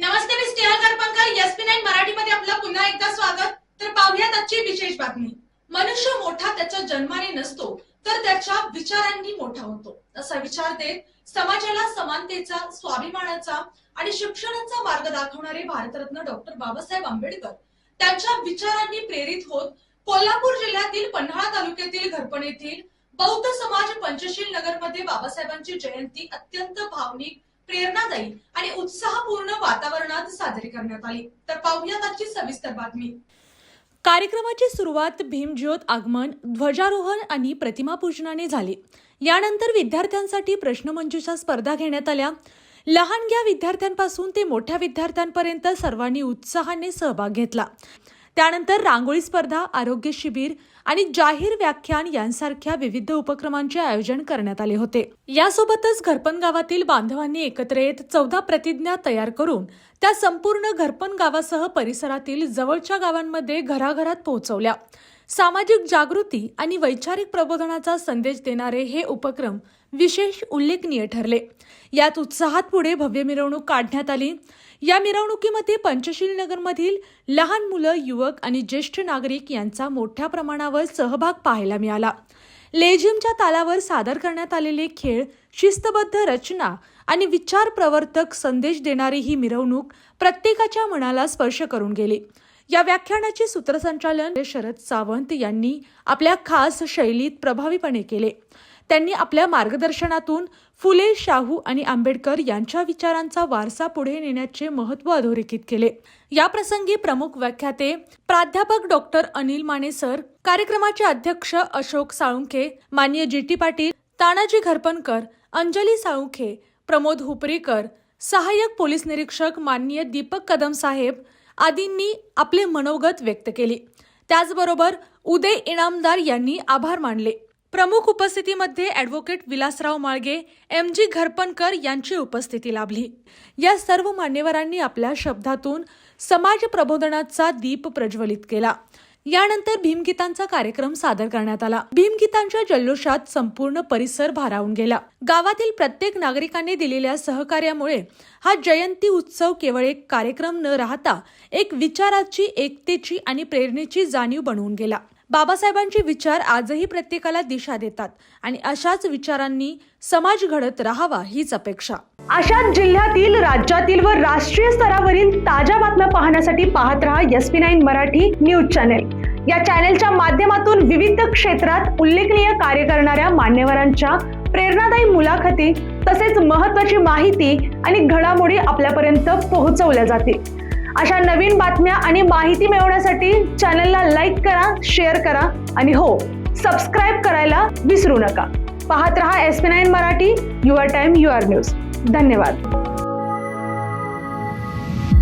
नमस्ते, मी Snehal करपणकर. SP9 मराठीमध्ये आपलं पुन्हा एकदा स्वागत. तर पाहूयात आजची विशेष बातमी. मनुष्य मोठा त्याच्या जन्माने नसतो, तर त्याच्या विचारांनी मोठा होतो, असा विचार देत समाजाला समानतेचा, स्वाभिमानाचा आणि शिक्षणाचा मार्ग दाखवणारे भारतरत्न डॉक्टर बाबासाहेब आंबेडकर त्यांच्या विचारांनी प्रेरित होत कोल्हापूर जिल्ह्यातील पन्हाळा तालुक्यातील घरपण येथील बौद्ध समाज पंचशील नगरमध्ये बाबासाहेबांची जयंती अत्यंत भावनिक, प्रेरणादायी आणि उत्साहपूर्ण वातावरणात साजरी करण्यात आली. तर पाहूयात आजची सविस्तर बातमी. कार्यक्रमाची सुरुवात भीमज्योत आगमन, ध्वजारोहण आणि प्रतिमा पूजनाने झाली. यानंतर विद्यार्थ्यांसाठी प्रश्नमंजुषा स्पर्धा घेण्यात आल्या. लहानग्या विद्यार्थ्यांपासून ते मोठ्या विद्यार्थ्यांपर्यंत सर्वांनी उत्साहाने सहभाग घेतला. त्यानंतर रांगोळी स्पर्धा, आरोग्य शिबिर आणि जाहीर व्याख्यान यांसारख्या विविध उपक्रमांचे आयोजन करण्यात आले होते. यासोबतच घरपण गावातील बांधवांनी एकत्र येत 14 प्रतिज्ञा तयार करून त्या संपूर्ण घरपण गावासह परिसरातील जवळच्या गावांमध्ये घराघरात पोहोचवल्या. सामाजिक जागृती आणि वैचारिक प्रबोधनाचा संदेश देणारे हे उपक्रम विशेष उल्लेखनीय ठरले. यात उत्साहात पुढे भव्य मिरवणूक काढण्यात आली. या मिरवणुकीमध्ये पंचशील नगरमधील लहान मुलं, युवक आणि ज्येष्ठ नागरिक यांचा मोठ्या प्रमाणावर सहभाग पाहायला मिळाला. लेझिमच्या तालावर सादर करण्यात आलेले खेळ, शिस्तबद्ध रचना आणि विचार प्रवर्तक संदेश देणारी ही मिरवणूक प्रत्येकाच्या मनाला स्पर्श करून गेली. या व्याख्यानाचे सूत्रसंचालन शरद सावंत यांनी आपल्या खास शैलीत प्रभावीपणे केले. त्यांनी आपल्या मार्गदर्शनातून फुले, शाहू आणि आंबेडकर यांच्या विचारांचा वारसा पुढे नेण्याचे महत्त्व अधोरेखित केले. या प्रसंगी प्रमुख व्याख्याते प्राध्यापक डॉक्टर अनिल माने सर, कार्यक्रमाचे अध्यक्ष अशोक साळुंखे, माननीय GT पाटील, तानाजी घरपणकर, अंजली साळुंखे, प्रमोद हुपरीकर, सहाय्यक पोलीस निरीक्षक माननीय दीपक कदम साहेब आदींनी आपले मनोगत व्यक्त केले. त्याचबरोबर उदय इनामदार यांनी आभार मानले. प्रमुख उपस्थितीमध्ये ॲडव्होकेट विलासराव माळगे, MG घरपणकर यांची उपस्थिती लाभली. या सर्व मान्यवरांनी आपल्या शब्दातून समाज प्रबोधनाचा दीप प्रज्वलित केला. यानंतर भीमगीतांचा कार्यक्रम सादर करण्यात आला. भीमगीतांच्या जल्लोषात संपूर्ण परिसर भारावून गेला. गावातील प्रत्येक नागरिकांनी दिलेल्या सहकार्यामुळे हा जयंती उत्सव केवळ एक कार्यक्रम न राहता एक विचाराची, एकतेची आणि प्रेरणेची जाणीव बनवून गेला. बाबासाहेबांचे विचार आजही प्रत्येकाला दिशा देतात आणि अशाच विचारांनी समाज घडत राहावा हीच अपेक्षा. अशाच जिल्ह्यातील, राज्यातील व राष्ट्रीय स्तरावरील ताज्या बातम्या पाहण्यासाठी पाहत रहा SP9 मराठी न्यूज चॅनेल. या चॅनेलच्या माध्यमातून विविध क्षेत्रात उल्लेखनीय कार्य करणाऱ्या मान्यवरांच्या प्रेरणादायी मुलाखती तसेच महत्त्वाची माहिती आणि घडामोडी आपल्यापर्यंत पोहोचवल्या जातील. अशा नवीन बातम्या आणि माहिती मिळवण्यासाठी चॅनलला लाईक करा, शेअर करा आणि हो, सबस्क्राईब करायला विसरू नका. पाहत रहा SP9 Marathi, your time your news. धन्यवाद.